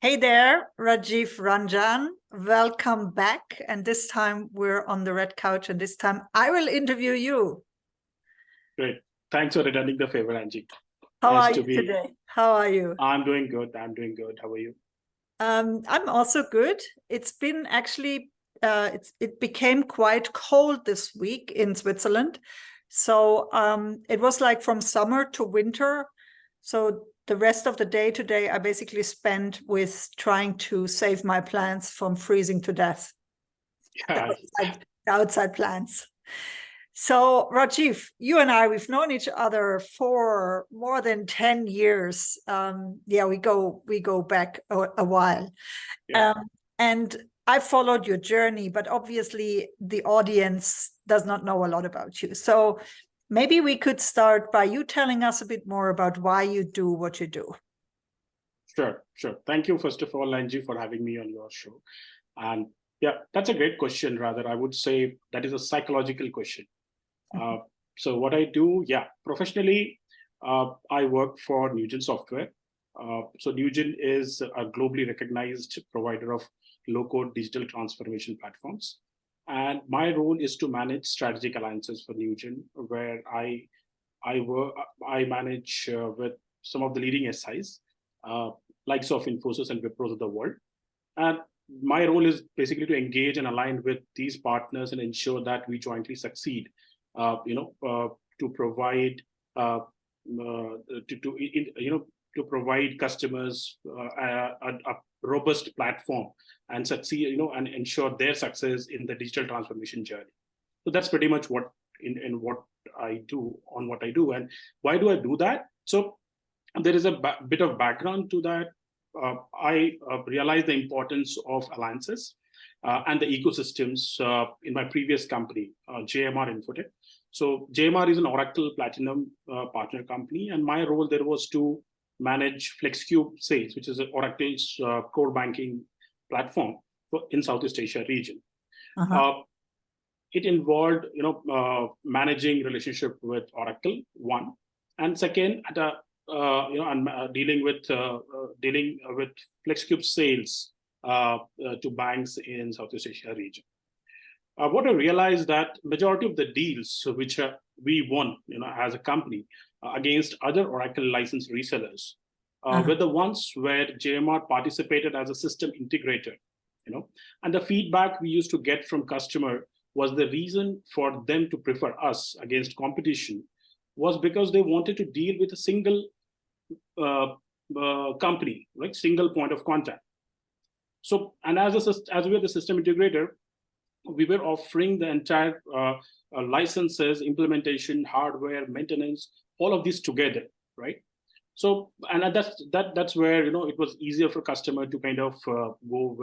Hey there, Rajeev Ranjan. Welcome back. And this time we're on the red couch, and this time I will interview you. Great. Thanks for returning the favor, Angie. How Nice are to you be. today? How are you? I'm doing good. How are you? I'm also good. It's been actually, it became quite cold this week in Switzerland. So it was like from summer to winter. So the rest of the day today, I basically spent with trying to save my plants from freezing to death. Yeah. The outside plants. So Rajiv, you and I, we've known each other for more than 10 years. Yeah, we go back a while. Yeah. And I followed your journey, but obviously the audience does not know a lot about you. So maybe we could start by you telling us a bit more about why you do what you do. Sure. Thank you, first of all, Angie, for having me on your show. And yeah, that's a great question. Rather, I would say that is a psychological question. So what I do, professionally, I work for Newgen Software. So Newgen is a globally recognized provider of low-code digital transformation platforms. And my role is to manage strategic alliances for Newgen, where I manage with some of the leading SIs, likes of Infosys and Wipros of the world. And my role is basically to engage and align with these partners and ensure that we jointly succeed. To provide to provide customers a robust platform and succeed, and ensure their success in the digital transformation journey. So that's pretty much what what I do. And why do I do that? So there is a bit of background to that. I realized the importance of alliances and the ecosystems in my previous company, JMR Infotech. So JMR is an Oracle Platinum partner company, and my role there was to manage FlexCube Sales, which is Oracle's core banking platform in Southeast Asia region. It involved, managing relationship with Oracle, one, and second, at a dealing with FlexCube Sales to banks in Southeast Asia region. What I realized that majority of the deals which we won, as a company against other Oracle licensed resellers were the ones where JMR participated as a system integrator, and the feedback we used to get from customer was the reason for them to prefer us against competition was because they wanted to deal with a single company, right? Single point of contact. So, and as we are the system integrator, we were offering the entire licenses, implementation, hardware, maintenance, all of this together, right? So, and that's where it was easier for customer to kind of go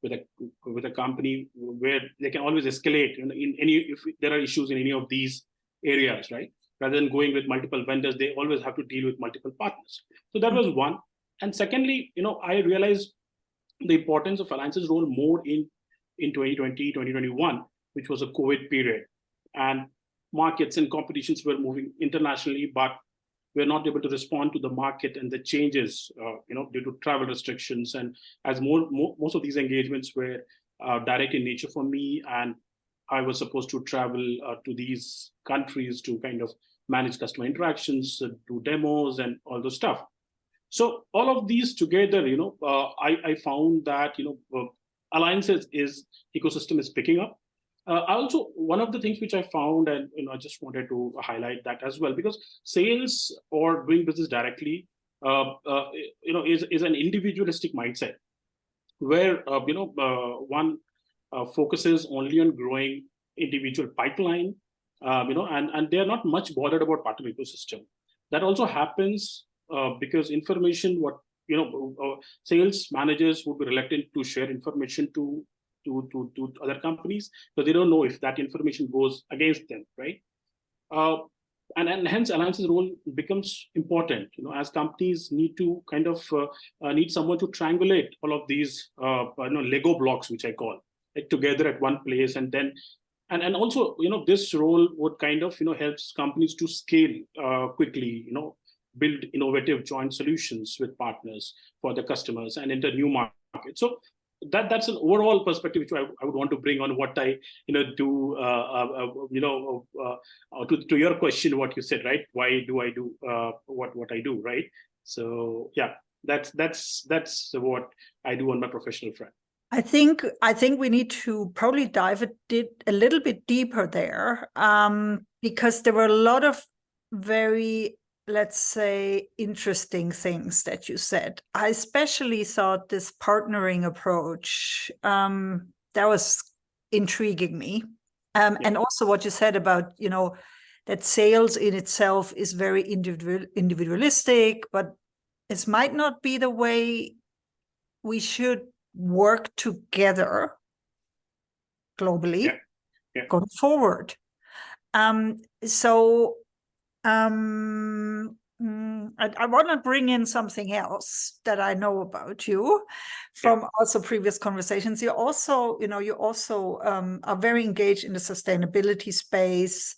with a company where they can always escalate in any if there are issues in any of these areas, right? Rather than going with multiple vendors, they always have to deal with multiple partners. So that was one. And secondly, I realized the importance of alliances role more in 2020, 2021, which was a COVID period. And markets and competitions were moving internationally, but we're not able to respond to the market and the changes, due to travel restrictions. And as most of these engagements were direct in nature for me, and I was supposed to travel to these countries to kind of manage customer interactions, do demos, and all the stuff. So all of these together, I found that alliances ecosystem is picking up. Also, one of the things which I found, and I just wanted to highlight that as well, because sales or doing business directly, is an individualistic mindset where one focuses only on growing individual pipeline, and they are not much bothered about partner ecosystem. That also happens because information, sales managers would be reluctant to share information to other companies, so they don't know if that information goes against them, right? And hence alliances role becomes important, as companies need to kind of need someone to triangulate all of these Lego blocks, which I call it, together at one place, and then and also this role would kind of helps companies to scale quickly, build innovative joint solutions with partners for the customers and enter new markets. So that's an overall perspective which I would want to bring on what I do. To your question, what you said, right? Why do I do what I do, right? So yeah, that's what I do on my professional front. I think we need to probably dive a little bit deeper there, because there were a lot of very, let's say, interesting things that you said. I especially thought this partnering approach, that was intriguing me. And also what you said about, that sales in itself is very individualistic, but it might not be the way we should work together globally going forward. I want to bring in something else that I know about you from also previous conversations. You also are very engaged in the sustainability space.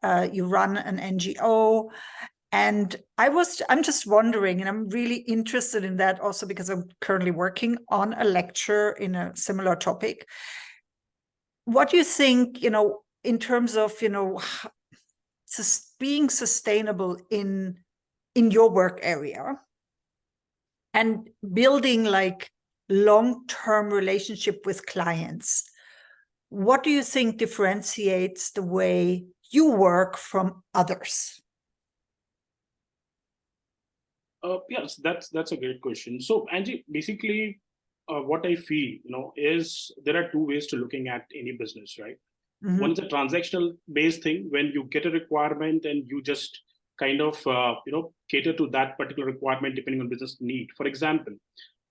You run an NGO. And I'm just wondering, and I'm really interested in that also because I'm currently working on a lecture in a similar topic. What do you think, in terms of, being sustainable in your work area and building like long-term relationship with clients? What do you think differentiates the way you work from others? Yes, that's a great question. So, Angie, basically, what I feel, is there are two ways to looking at any business, right? Mm-hmm. One is a transactional based thing when you get a requirement and you just kind of, cater to that particular requirement depending on business need. For example,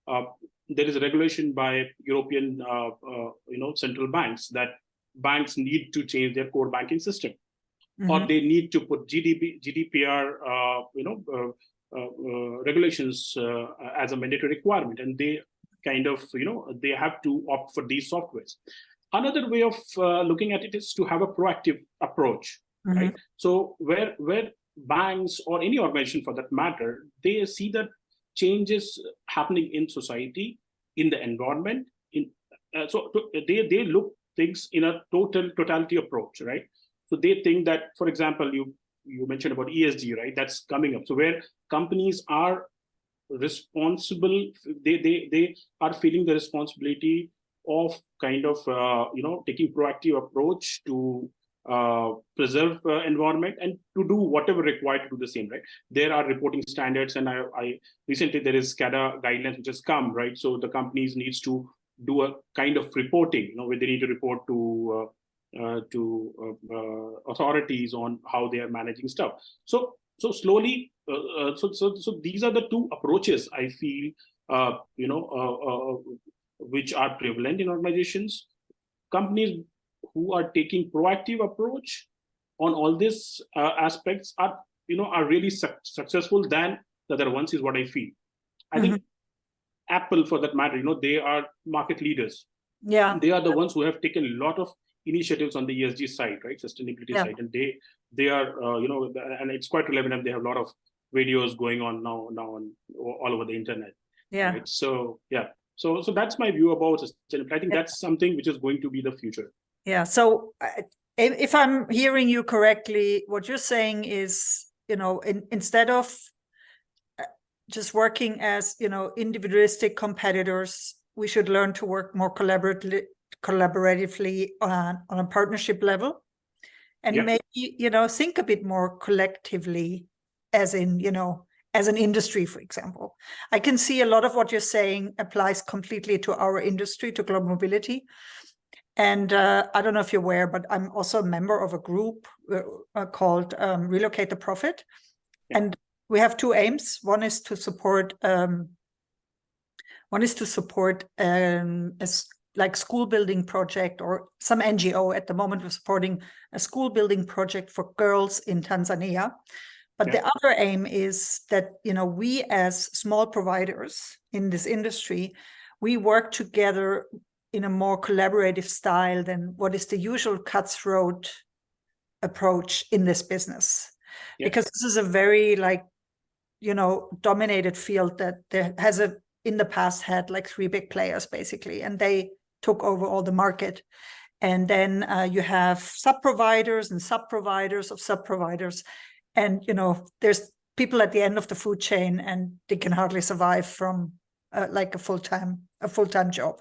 there is a regulation by European, central banks that banks need to change their core banking system, mm-hmm. or they need to put GDPR, regulations as a mandatory requirement, and they kind of, they have to opt for these softwares. Another way of looking at it is to have a proactive approach, mm-hmm. right? So where banks or any organization for that matter, they see that changes happening in society, in the environment, so they look things in a totality approach, right? So they think that, for example, you mentioned about ESG, right? That's coming up. So where companies are responsible, they are feeling the responsibility of kind of, taking proactive approach to preserve environment and to do whatever required to do the same, right? There are reporting standards, and I recently there is SCADA guidelines which has come, right? So the companies needs to do a kind of reporting, where they need to report to authorities on how they are managing stuff. So slowly, so these are the two approaches I feel, which are prevalent in organizations. Companies who are taking proactive approach on all these aspects are really successful than the other ones, is what I feel. I mm-hmm. think Apple, for that matter, they are market leaders. Yeah, they are the ones who have taken a lot of initiatives on the ESG side, right? Sustainability side, and they are, and it's quite relevant, and they have a lot of videos going on now on all over the internet. Yeah. Right? So yeah. So that's my view about sustainability. I think that's something which is going to be the future. Yeah. So if I'm hearing you correctly, what you're saying is, instead of just working as, individualistic competitors, we should learn to work more collaboratively on a partnership level, and maybe, think a bit more collectively, as in, as an industry, for example. I can see a lot of what you're saying applies completely to our industry, to global mobility. And I don't know if you're aware, but I'm also a member of a group called Relocate the Profit. Yeah. And we have two aims. One is to support like school building project, or some NGO. At the moment, we're supporting a school building project for girls in Tanzania. But the other aim is that, we as small providers in this industry, we work together in a more collaborative style than what is the usual cutthroat approach in this business. Because this is a very dominated field that there has in the past had like 3 big players basically, and they took over all the market. And then you have sub-providers and sub-providers of sub-providers. And, there's people at the end of the food chain, and they can hardly survive from like a full-time job.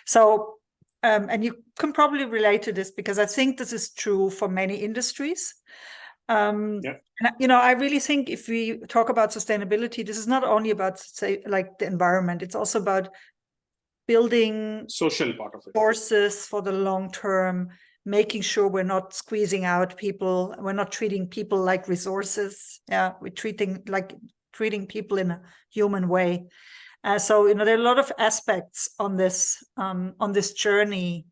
So, and you can probably relate to this, because I think this is true for many industries. And, I really think if we talk about sustainability, this is not only about, say, like the environment, it's also about building social part of it, forces for the long term, making sure we're not squeezing out people, we're not treating people like resources. We're treating people in a human way. So there are a lot of aspects on this journey,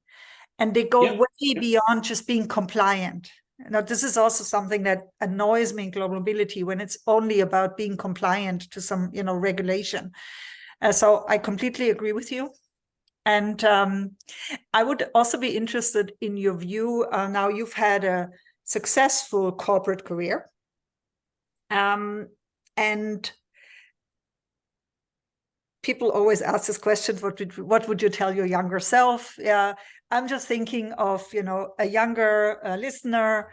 and they go way beyond just being compliant. This is also something that annoys me in global mobility, when it's only about being compliant to some regulation. So I completely agree with you. And I would also be interested in your view. Now you've had a successful corporate career, and people always ask this question: what would you tell your younger self? I'm just thinking of a younger listener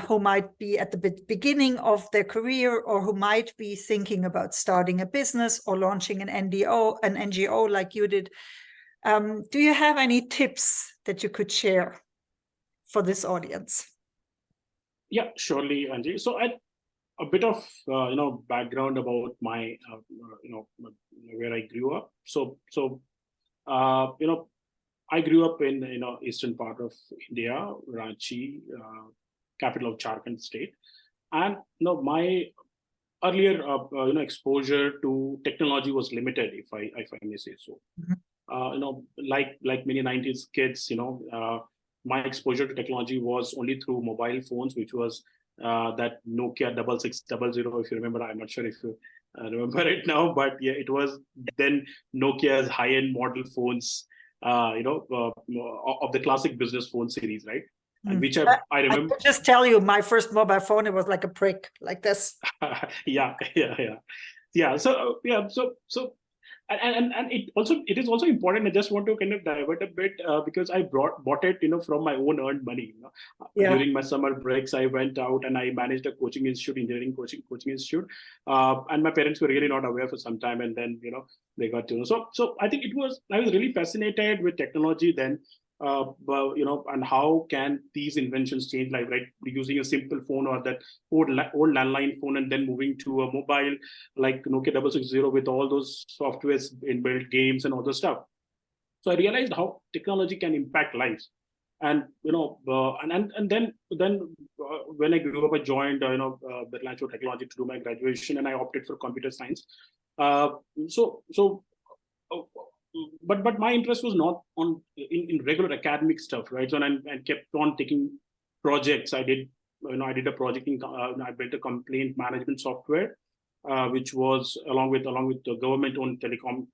who might be at the beginning of their career, or who might be thinking about starting a business or launching an NGO like you did. Do you have any tips that you could share for this audience? Yeah, surely, Angie. So a bit of background about my where I grew up. So I grew up in eastern part of India, Ranchi, capital of Jharkhand state, and my earlier exposure to technology was limited, if I may say so. Like many 90s kids, my exposure to technology was only through mobile phones, which was that Nokia 6600. If you remember, I'm not sure if you remember it now, but yeah, it was then Nokia's high-end model phones, of the classic business phone series, right? And which I remember. I just tell you, my first mobile phone, it was like a brick, like this. Yeah. So and it is also important. I just want to kind of divert a bit because I bought it from my own earned money. During my summer breaks, I went out and I managed a coaching institute, engineering coaching institute, and my parents were really not aware for some time, and then they got to know. So I think I was really fascinated with technology then. And how can these inventions change life, right? Using a simple phone or that old landline phone, and then moving to a mobile like Nokia 6660 with all those softwares, inbuilt games and all those stuff. So I realized how technology can impact lives. And and then when I grew up, I joined Birla Institute of Technology to do my graduation, and I opted for computer science. But my interest was not in regular academic stuff, right? So I kept on taking projects. I did a project I built a complaint management software, which was along with the government-owned telecom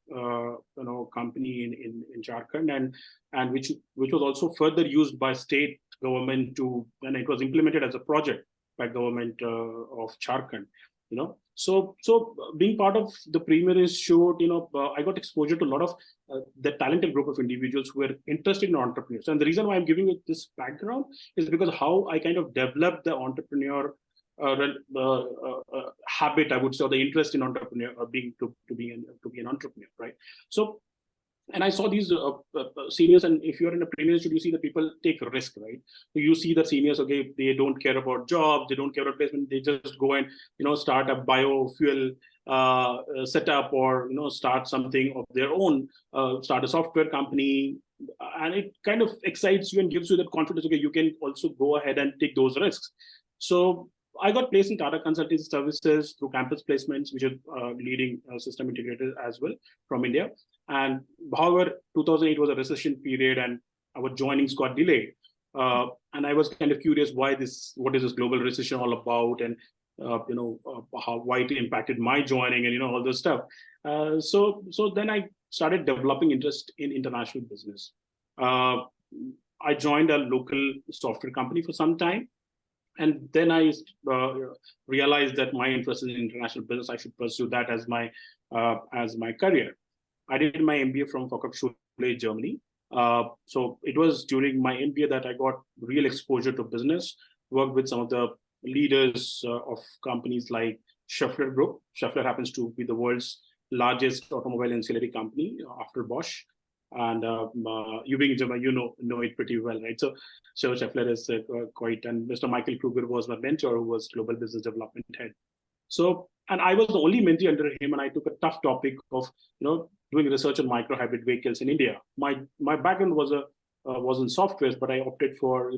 company in Jharkhand, and which was also further used by state government and it was implemented as a project by government of Jharkhand. So being part of the Premier Institute, I got exposure to a lot of the talented group of individuals who were interested in entrepreneurs. And the reason why I'm giving you this background is because how I kind of developed the entrepreneur habit, I would say, or the interest in entrepreneur, to be an entrepreneur, right? So. And I saw these seniors, and if you're in a Premier Institute, you see that people take a risk, right? So you see the seniors, okay, they don't care about jobs, they don't care about placement, they just go and start a biofuel setup, or start something of their own, start a software company, and it kind of excites you and gives you that confidence. Okay, you can also go ahead and take those risks. So I got placed in Tata Consultancy Services through campus placements, which are leading system integrators as well from India. And however, 2008 was a recession period, and our joinings got delayed. And I was kind of curious what is this global recession all about, and why it impacted my joining, and all this stuff. So then I started developing interest in international business. I joined a local software company for some time. And then I realized that my interest in international business, I should pursue that as my career. I did my MBA from FHWS Germany. So it was during my MBA that I got real exposure to business, worked with some of the leaders of companies like Schaeffler Group. Schaeffler happens to be the world's largest automobile ancillary company after Bosch. And you being German, you know it pretty well, right? So Schaeffler is quite, and Mr. Michael Kruger was my mentor, who was global business development head. So, and I was the only mentee under him, and I took a tough topic of doing research on micro hybrid vehicles in India. My background was in software, but I opted for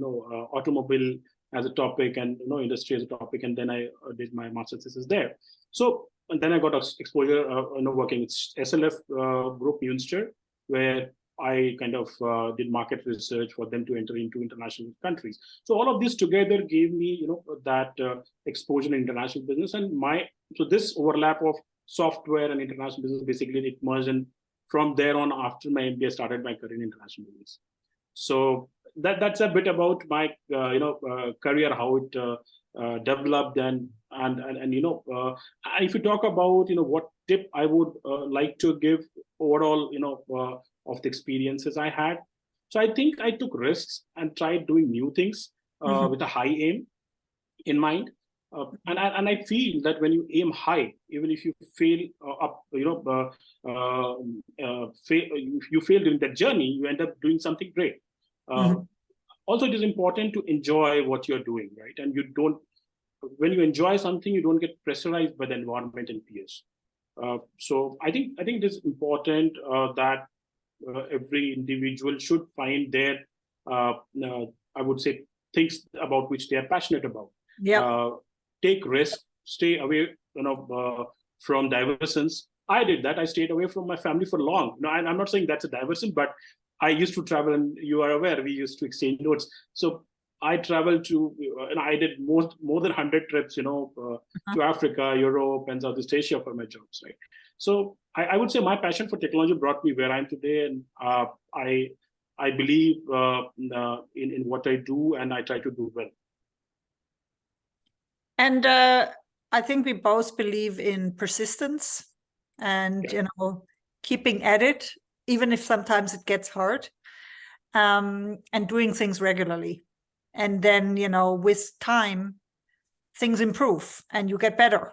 automobile as a topic and industry as a topic, and then I did my master's thesis there. So, and then I got exposure working with SLF Group Munster, where I kind of did market research for them to enter into international countries. So all of this together gave me, that exposure in international business. And so this overlap of software and international business, basically it merged. And from there on, after my MBA, I started my career in international business. So that's a bit about my, career, how it developed, and if you talk about what tip I would like to give overall of the experiences I had. So I think I took risks and tried doing new things with a high aim in mind, and I feel that when you aim high, even if you fail you fail during that journey, you end up doing something great. Also, it is important to enjoy what you're doing, right? And when you enjoy something, you don't get pressurized by the environment and peers. So I think it is important that every individual should find their, I would say, things about which they are passionate about. Take risks, stay away, from diversions. I did that. I stayed away from my family for long. I'm not saying that's a diversion, but I used to travel, and you are aware, we used to exchange notes. So I traveled to, and I did more than 100 trips, to Africa, Europe, and Southeast Asia for my jobs, right? So I would say my passion for technology brought me where I am today, and I believe in what I do, and I try to do well. And I think we both believe in persistence and keeping at it, even if sometimes it gets hard, and doing things regularly. And then, with time, things improve and you get better.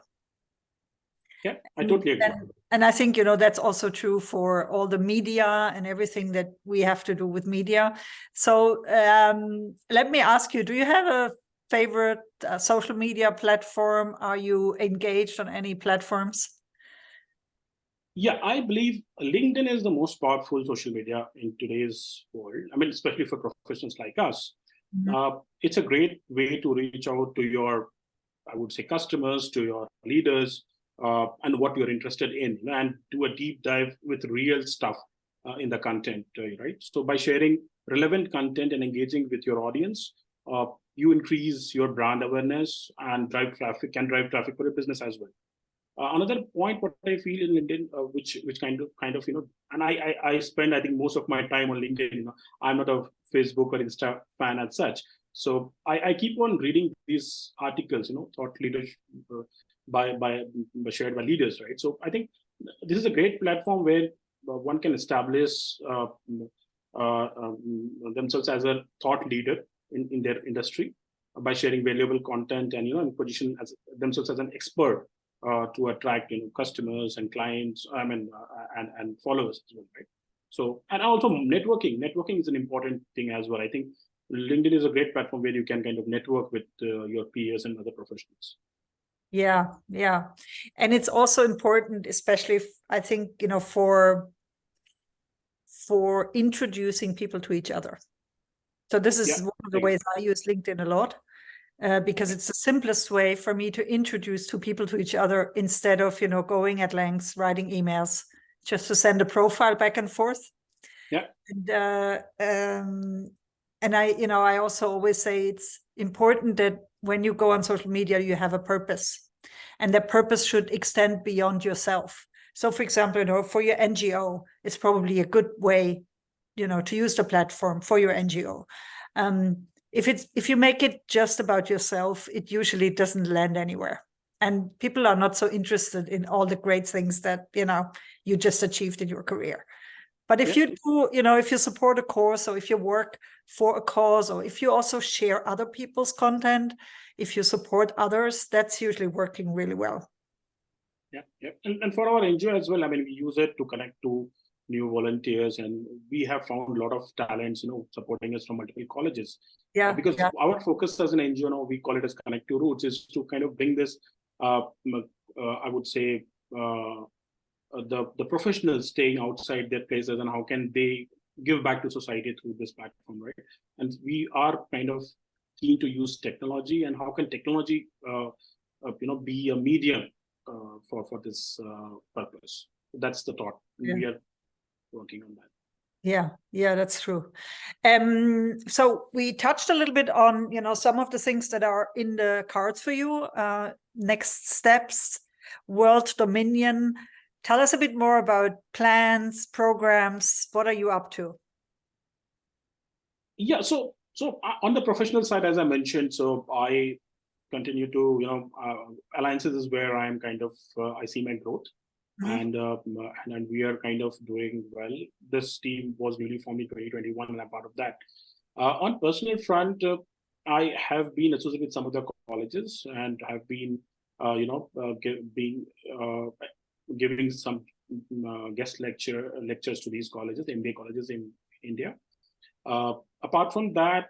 Yeah, I totally agree. And I think, that's also true for all the media and everything that we have to do with media. So let me ask you, do you have a favorite social media platform? Are you engaged on any platforms? Yeah, I believe LinkedIn is the most powerful social media in today's world. I mean, especially for professionals like us. It's a great way to reach out to your, I would say, customers, to your leaders, and what you're interested in, and do a deep dive with real stuff in the content, right? So by sharing relevant content and engaging with your audience, you increase your brand awareness and drive traffic for your business as well. Another point, what I feel in LinkedIn, which kind of, and I spend, I think, most of my time on LinkedIn. I'm not a Facebook or Insta fan as such. So I keep on reading these articles, thought leadership shared by leaders, right? So I think this is a great platform where one can establish themselves as a thought leader in their industry by sharing valuable content and and position as themselves as an expert to attract customers and clients, and followers as well, right? So, and also networking is an important thing as well. I think LinkedIn is a great platform where you can kind of network with your peers and other professionals. Yeah. And it's also important, especially I think, for introducing people to each other. So this is one of the ways I use LinkedIn a lot, because it's the simplest way for me to introduce two people to each other instead of, going at lengths, writing emails, just to send a profile back and forth. Yeah. And I also always say it's important that when you go on social media, you have a purpose, and that purpose should extend beyond yourself. So, for example, for your NGO, it's probably a good way, to use the platform for your NGO. if you make it just about yourself, it usually doesn't land anywhere. And people are not so interested in all the great things that, you just achieved in your career. But if you do, if you support a cause, or if you work for a cause, or if you also share other people's content, if you support others, that's usually working really well. Yeah. And for our NGO as well, I mean, we use it to connect to new volunteers, and we have found a lot of talents, supporting us from multiple colleges. Because our focus as an NGO, we call it as Connect to Roots, is to kind of bring this, I would say, the professionals staying outside their places, and how can they give back to society through this platform, right? And we are kind of keen to use technology, and how can technology, be a medium for this purpose. That's the thought. We are working on that. Yeah, that's true. So we touched a little bit on, some of the things that are in the cards for you. Next steps, world dominion. Tell us a bit more about plans, programs. What are you up to? Yeah, so on the professional side, as I mentioned, so I continue to, alliances is where I'm kind of, I see my growth. And we are kind of doing well. This team was newly formed in 2021, and I'm part of that. On personal front, I have been associated with some of the colleges, and have been, giving some guest lectures to these colleges, MBA colleges in India. Apart from that,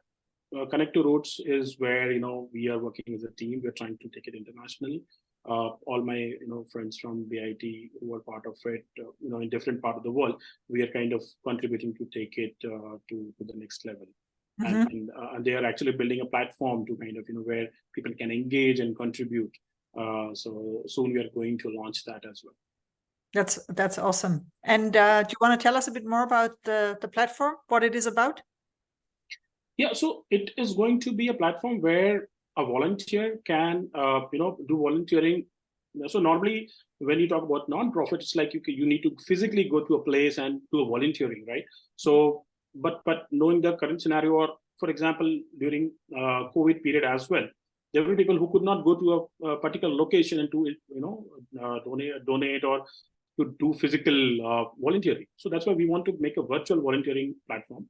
Connect to Roots is where we are working as a team. We're trying to take it international. All my friends from BIT who are part of it, in different part of the world, we are kind of contributing to take it to the next level. And they are actually building a platform to kind of where people can engage and contribute. So soon we are going to launch that as well. That's awesome. And do you want to tell us a bit more about the platform, what it is about? Yeah, so it is going to be a platform where a volunteer can, do volunteering. So normally, when you talk about non-profit, it's like you need to physically go to a place and do a volunteering, right? So, but knowing the current scenario, or for example, during COVID period as well, there were people who could not go to a particular location and to donate or to do physical volunteering. So that's why we want to make a virtual volunteering platform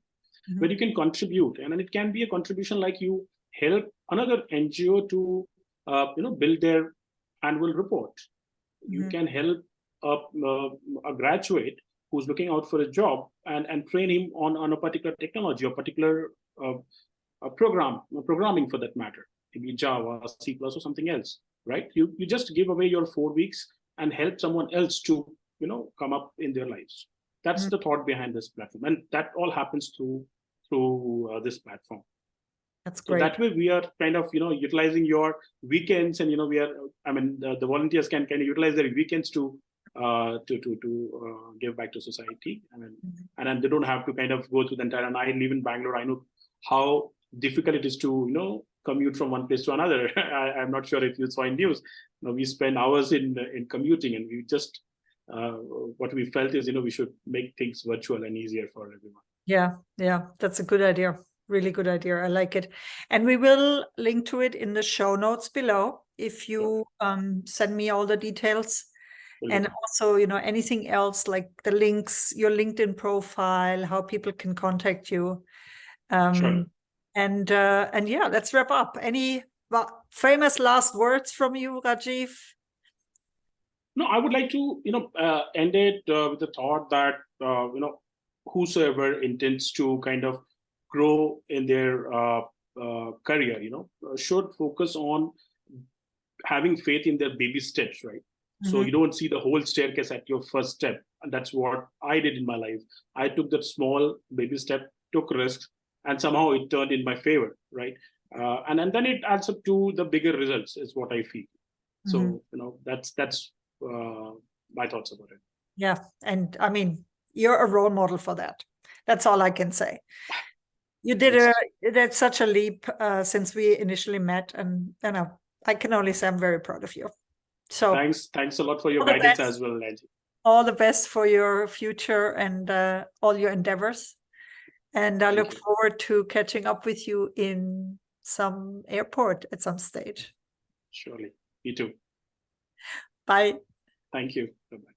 where you can contribute, and then it can be a contribution like you help another NGO to build their annual report. You can help a graduate who's looking out for a job and train him on a particular technology or particular programming for that matter, maybe Java, C++, or something else, right? You just give away your 4 weeks and help someone else to come up in their lives. That's the thought behind this platform, and that all happens through this platform. That's great. So that way we are kind of utilizing your weekends, and we are, I mean, the volunteers can kind of utilize their weekends to give back to society. I mean, and then they don't have to kind of go through the entire. And I live in Bangalore. I know how difficult it is to commute from one place to another. I'm not sure if you saw in news. We spend hours in commuting, and we just what we felt is we should make things virtual and easier for everyone. Yeah, that's a good idea. Really good idea. I like it. And we will link to it in the show notes below if you send me all the details. And also, anything else like the links, your LinkedIn profile, how people can contact you. Sure. And yeah, let's wrap up. Any famous last words from you, Rajeev? No, I would like to, end it with the thought that, whosoever intends to kind of grow in their career, should focus on having faith in their baby steps, right? So you don't see the whole staircase at your first step. And that's what I did in my life. I took that small baby step, took risks, and somehow it turned in my favor, right? And then it adds up to the bigger results, is what I feel. So, that's my thoughts about it. Yeah. And I mean, you're a role model for that. That's all I can say. You did that's such a leap since we initially met, and I can only say I'm very proud of you. So thanks a lot for your guidance as well, Angie. All the best for your future and all your endeavors. And I Thank look you. forward to catching up with you in some airport at some stage. Surely. Me too. Bye. Thank you. Bye-bye.